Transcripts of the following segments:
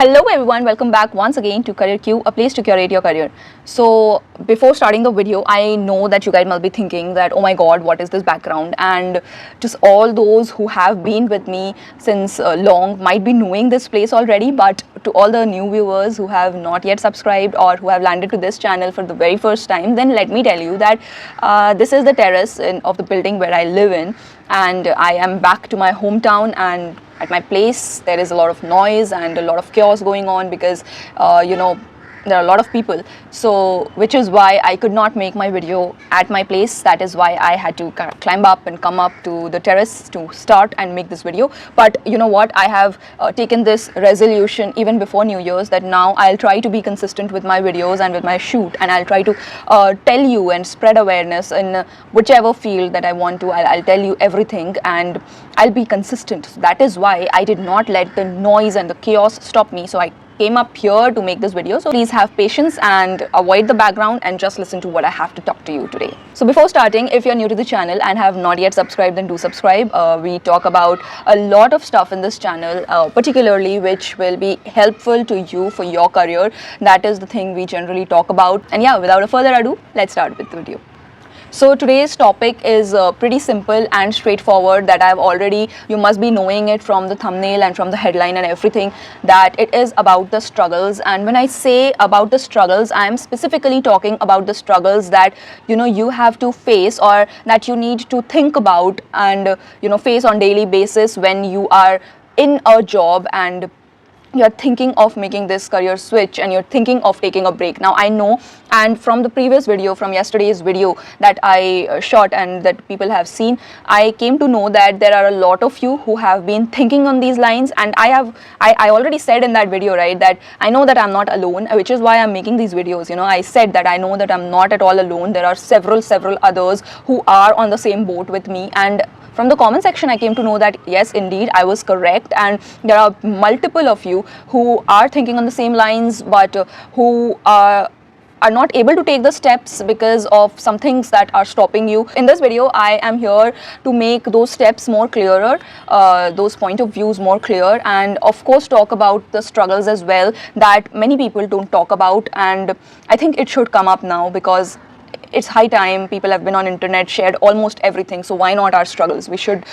Hello everyone, welcome back once again to CareerQ, a place to curate your career. So before starting the video, I know that you guys must be thinking that, oh my god, what is this background? And just all those who have been with me since long might be knowing this place already, but to all the new viewers who have not yet subscribed or who have landed to this channel for the very first time, then let me tell you that this is the terrace of the building where I live in, and I am back to my hometown. And at my place there is a lot of noise and a lot of chaos going on because there are a lot of people, so which is why I could not make my video at my place. That is why I had to climb up and come up to the terrace to start and make this video. But you know what, I have taken this resolution even before New Year's that now I'll try to be consistent with my videos and with my shoot, and I'll try to tell you and spread awareness in whichever field that I want to. I'll tell you everything and I'll be consistent. So that is why I did not let the noise and the chaos stop me. So I came up here to make this video. So please have patience and avoid the background and just listen to what I have to talk to you today. So before starting, if you're new to the channel and have not yet subscribed, then do subscribe. We talk about a lot of stuff in this channel, particularly which will be helpful to you for your career. That is the thing we generally talk about. And yeah, without a further ado, let's start with the video. So today's topic is pretty simple and straightforward, that you must be knowing it from the thumbnail and from the headline and everything, that it is about the struggles. And when I say about the struggles, I am specifically talking about the struggles that you have to face, or that you need to think about and face on daily basis when you are in a job and you're thinking of making this career switch and you're thinking of taking a break. Now I know, and from the previous video, from yesterday's video that I shot and that people have seen, I came to know that there are a lot of you who have been thinking on these lines. And I already said in that video, right, that I know that I'm not alone, which is why I'm making these videos. I said that I know that I'm not at all alone. There are several others who are on the same boat with me, and from the comment section I came to know that yes, indeed, I was correct, and there are multiple of you who are thinking on the same lines, but who are not able to take the steps because of some things that are stopping you. In this video, I am here to make those steps more clearer, those point of views more clear, and of course talk about the struggles as well that many people don't talk about. And I think it should come up now because it's high time. People have been on internet, shared almost everything, so why not our struggles? We should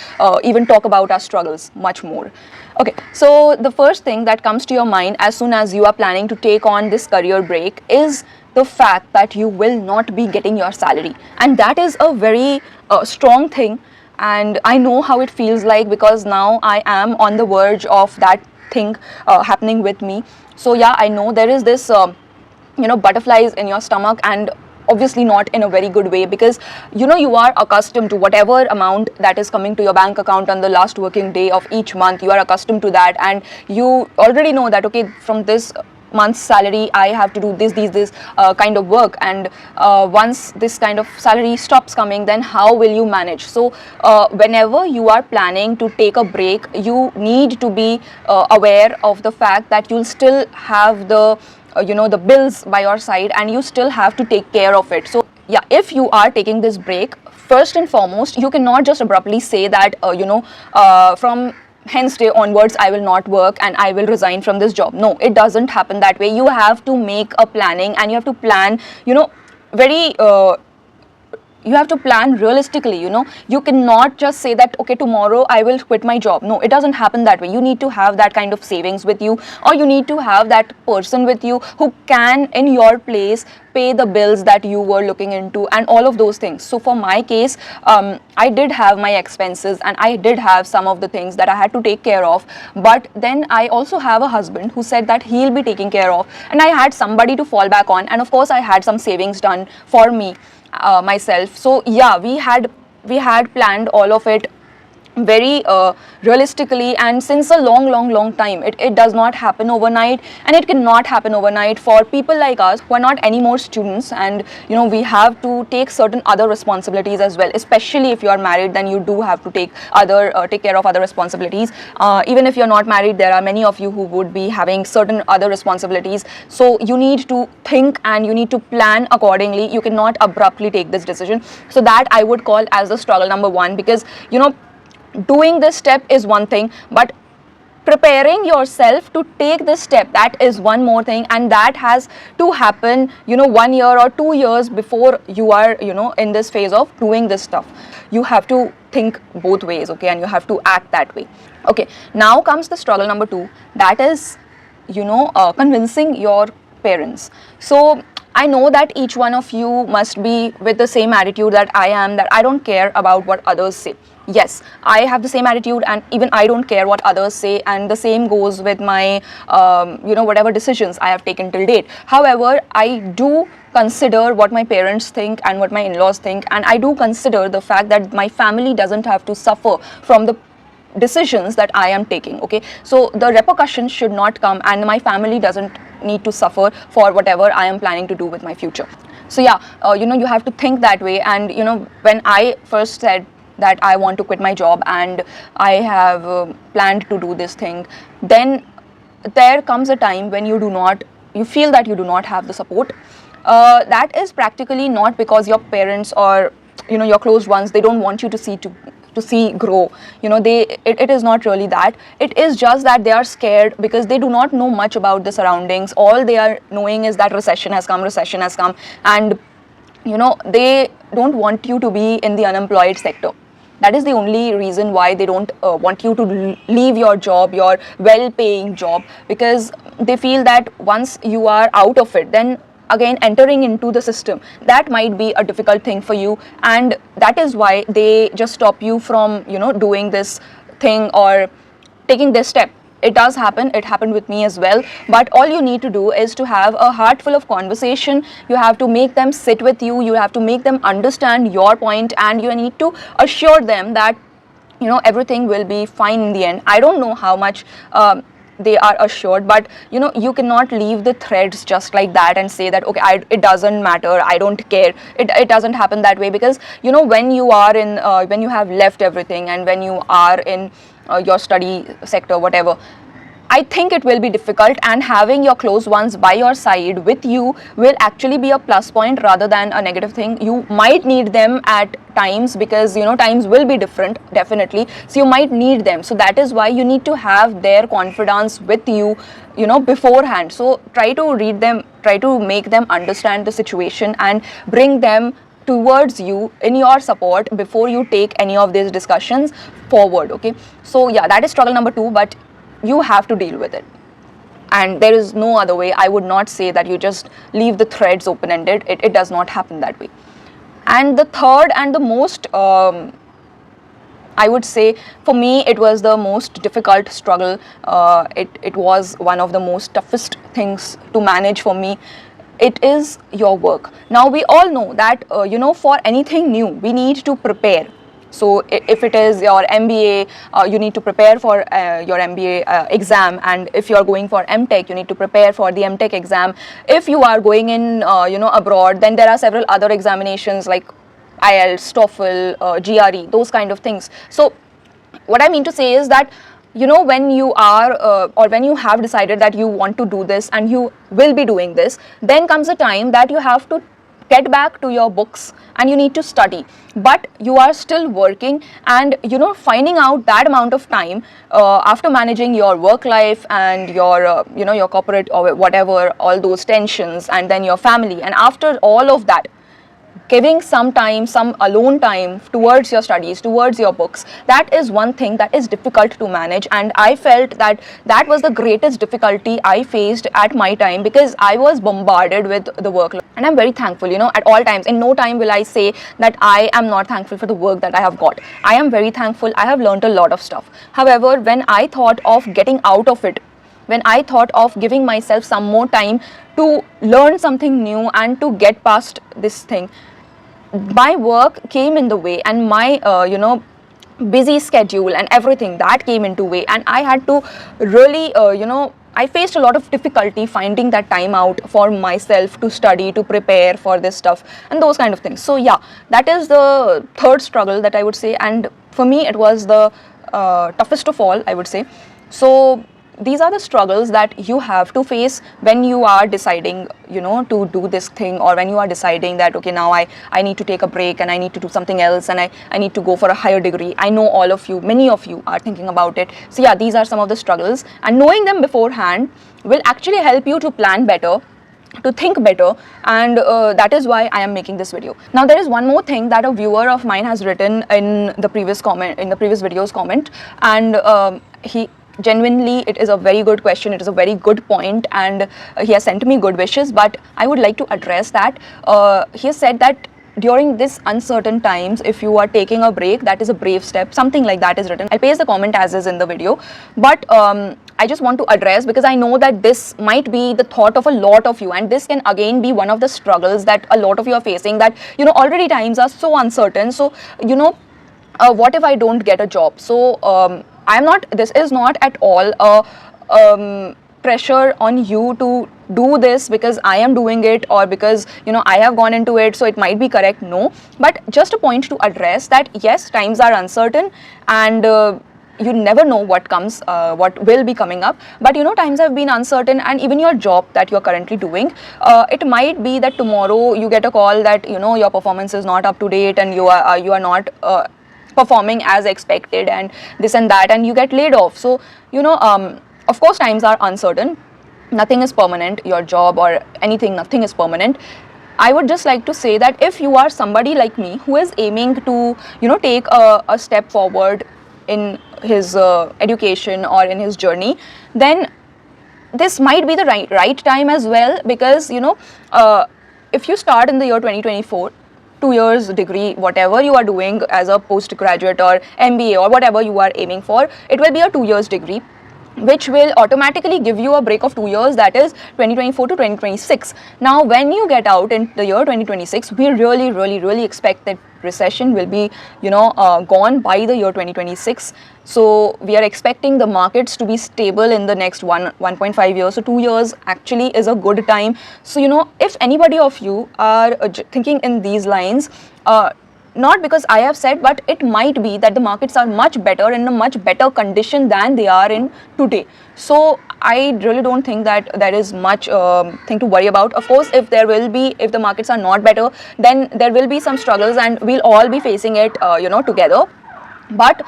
even talk about our struggles much more. Okay, so the first thing that comes to your mind as soon as you are planning to take on this career break is the fact that you will not be getting your salary. And that is a very strong thing, and I know how it feels like because now I am on the verge of that thing happening with me. So yeah, I know there is this butterflies in your stomach, and obviously not in a very good way, because you are accustomed to whatever amount that is coming to your bank account on the last working day of each month. You are accustomed to that, and you already know that okay, from this month's salary I have to do this kind of work, and once this kind of salary stops coming, then how will you manage? So whenever you are planning to take a break, you need to be aware of the fact that you'll still have the the bills by your side, and you still have to take care of it. So yeah, if you are taking this break, first and foremost, you cannot just abruptly say that from hence day onwards I will not work and I will resign from this job. No, it doesn't happen that way. You have to make a planning, and you have to plan very you have to plan realistically. You cannot just say that okay, tomorrow I will quit my job. No, it doesn't happen that way. You need to have that kind of savings with you, or you need to have that person with you who can in your place pay the bills that you were looking into and all of those things. So for my case, I did have my expenses and I did have some of the things that I had to take care of, but then I also have a husband who said that he'll be taking care of, and I had somebody to fall back on, and of course I had some savings done for me myself. So yeah, we had planned all of it very realistically, and since a long time. It does not happen overnight, and it cannot happen overnight for people like us who are not anymore students, and we have to take certain other responsibilities as well. Especially if you are married, then you do have to take care of other responsibilities. Even if you're not married, there are many of you who would be having certain other responsibilities. So you need to think and you need to plan accordingly. You cannot abruptly take this decision. So that I would call as the struggle number one, because doing this step is one thing, but preparing yourself to take this step, that is one more thing, and that has to happen 1 year or 2 years before you are in this phase of doing this stuff. You have to think both ways, okay, and you have to act that way. Okay, now comes the struggle number 2, that is convincing your parents. So I know that each one of you must be with the same attitude that I am, that I don't care about what others say. Yes, I have the same attitude, and even I don't care what others say, and the same goes with my whatever decisions I have taken till date. However, I do consider what my parents think and what my in-laws think, and I do consider the fact that my family doesn't have to suffer from the decisions that I am taking, okay? So the repercussions should not come, and my family doesn't need to suffer for whatever I am planning to do with my future. So yeah, you have to think that way. And when I first said that I want to quit my job and I have planned to do this thing, then there comes a time when you feel that you do not have the support. That is practically not because your parents or your close ones, they don't want you to see grow. It is not really that. It is just that they are scared because they do not know much about the surroundings. All they are knowing is that recession has come, and they don't want you to be in the unemployed sector. That is the only reason why they don't want you to leave your job, your well-paying job, because they feel that once you are out of it, then again entering into the system, that might be a difficult thing for you, and that is why they just stop you from doing this thing or taking this step. It does happen. It happened with me as well. But all you need to do is to have a heart full of conversation. You have to make them sit with you. You have to make them understand your point, and you need to assure them that everything will be fine in the end. I don't know how much they are assured, but you cannot leave the threads just like that and say that okay, it doesn't matter, I don't care. It doesn't happen that way, because when you are in when you have left everything and when you are in your study sector, whatever, I think it will be difficult, and having your close ones by your side with you will actually be a plus point rather than a negative thing. You might need them at times, because times will be different, definitely, so you might need them. So that is why you need to have their confidence with you beforehand. So try to read them, try to make them understand the situation, and bring them towards you in your support before you take any of these discussions forward, okay? So yeah, that is struggle number 2, but you have to deal with it, and there is no other way. I would not say that you just leave the threads open-ended. It does not happen that way. And the third and the most I would say, for me, it was the most difficult struggle. It was one of the most toughest things to manage for me. It is your work. Now we all know that for anything new we need to prepare. So if it is your MBA, you need to prepare for your MBA exam, and if you are going for MTech, you need to prepare for the MTech exam. If you are going in abroad, then there are several other examinations like IELTS, TOEFL, GRE, those kind of things. So what I mean to say is that when you are or when you have decided that you want to do this and you will be doing this, then comes a time that you have to get back to your books and you need to study, but you are still working, and finding out that amount of time after managing your work life and your your corporate or whatever, all those tensions, and then your family, and after all of that, giving some time, some alone time towards your studies, towards your books, that is one thing that is difficult to manage. And I felt that that was the greatest difficulty I faced at my time, because I was bombarded with the workload. And I'm very thankful, at all times. In no time will I say that I am not thankful for the work that I have got. I am very thankful. I have learned a lot of stuff. However, when I thought of getting out of it, when I thought of giving myself some more time to learn something new and to get past this thing, my work came in the way, and my busy schedule and everything that came into way, and I had to really I faced a lot of difficulty finding that time out for myself to study, to prepare for this stuff and those kind of things. So yeah, that is the third struggle that I would say, and for me it was the toughest of all, I would say. So these are the struggles that you have to face when you are deciding, to do this thing, or when you are deciding that, okay, now I need to take a break and I need to do something else, and I need to go for a higher degree. I know all of you, many of you are thinking about it. So yeah, these are some of the struggles, and knowing them beforehand will actually help you to plan better, to think better, and that is why I am making this video. Now there is one more thing that a viewer of mine has written in the previous video's comment, and he genuinely, it is a very good question, it is a very good point, and he has sent me good wishes, but I would like to address that. He has said that during this uncertain times, if you are taking a break, that is a brave step, something like that is written. I'll paste the comment as is in the video, but I just want to address, because I know that this might be the thought of a lot of you, and this can again be one of the struggles that a lot of you are facing, that already times are so uncertain. So what if I don't get a job? So this is not at all a pressure on you to do this because I am doing it, or because I have gone into it, so it might be correct. No, but just a point to address that yes, times are uncertain, and you never know what comes, what will be coming up. But times have been uncertain, and even your job that you're currently doing, it might be that tomorrow you get a call that your performance is not up to date, and you are not performing as expected, and this and that, and you get laid off. So of course times are uncertain, nothing is permanent, your job or anything, nothing is permanent. I would just like to say that if you are somebody like me who is aiming to take a step forward in his education or in his journey, then this might be the right time as well, because if you start in the year 2024, 2 years degree, whatever you are doing as a postgraduate or MBA or whatever you are aiming for, it will be a 2 years degree, which will automatically give you a break of 2 years, that is 2024 to 2026. Now when you get out in the year 2026, we really expect that recession will be gone by the year 2026. So we are expecting the markets to be stable in the next 1.5 years. So 2 years actually is a good time. So if anybody of you are thinking in these lines, not because I have said, but it might be that the markets are much better, in a much better condition than they are in today. So I really don't think that there is much thing to worry about. Of course, if the markets are not better, then there will be some struggles, and we'll all be facing it together. But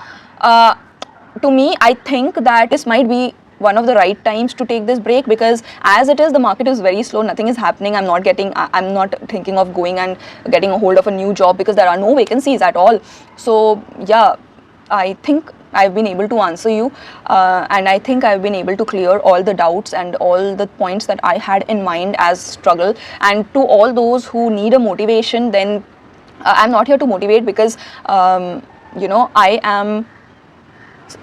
to me, I think that this might be one of the right times to take this break, because as it is, the market is very slow, nothing is happening. I'm not thinking of going and getting a hold of a new job, because there are no vacancies at all. So yeah, I think I've been able to answer you, and I think I've been able to clear all the doubts and all the points that I had in mind as struggle. And to all those who need a motivation, then I'm not here to motivate, because I am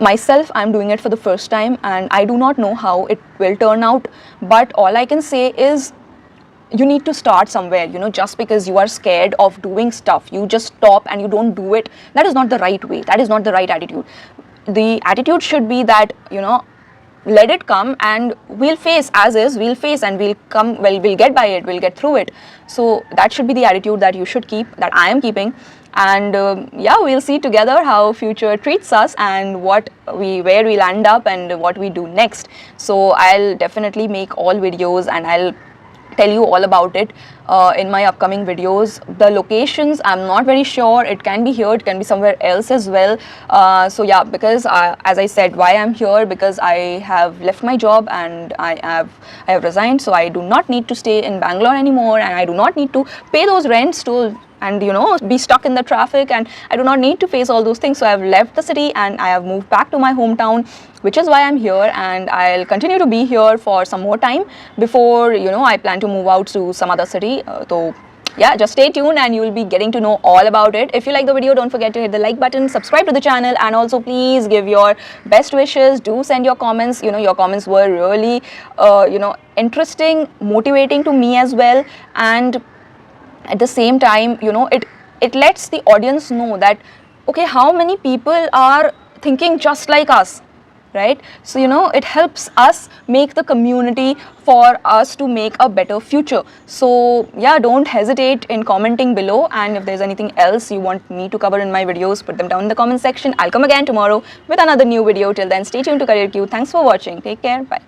myself, I'm doing it for the first time, and I do not know how it will turn out. But all I can say is, you need to start somewhere. Just because you are scared of doing stuff, you just stop and you don't do it. That is not the right way, that is not the right attitude. The attitude should be that let it come, and we'll face as is, we'll face, and we'll get by it, we'll get through it. So that should be the attitude that you should keep, that I am keeping. And yeah, we'll see together how future treats us, and where we'll end up and what we do next. So I'll definitely make all videos, and I'll tell you all about it in my upcoming videos. The locations, I'm not very sure. It can be here, it can be somewhere else as well. So yeah, because as I said, why I'm here, because I have left my job and I have resigned. So I do not need to stay in Bangalore anymore, and I do not need to pay those rents and be stuck in the traffic, and I do not need to face all those things. So I've left the city and I have moved back to my hometown, which is why I'm here, and I'll continue to be here for some more time before I plan to move out to some other city. So yeah, just stay tuned and you'll be getting to know all about it. If you like the video, don't forget to hit the like button, subscribe to the channel, and also please give your best wishes. Do send your comments. Your comments were really interesting, motivating to me as well, and at the same time it lets the audience know that okay, how many people are thinking just like us. right? So it helps us make the community for us to make a better future. So yeah, don't hesitate in commenting below, and if there's anything else you want me to cover in my videos, put them down in the comment section. I'll come again tomorrow with another new video. Till then, stay tuned to CareerQ. Thanks for watching. Take care. Bye.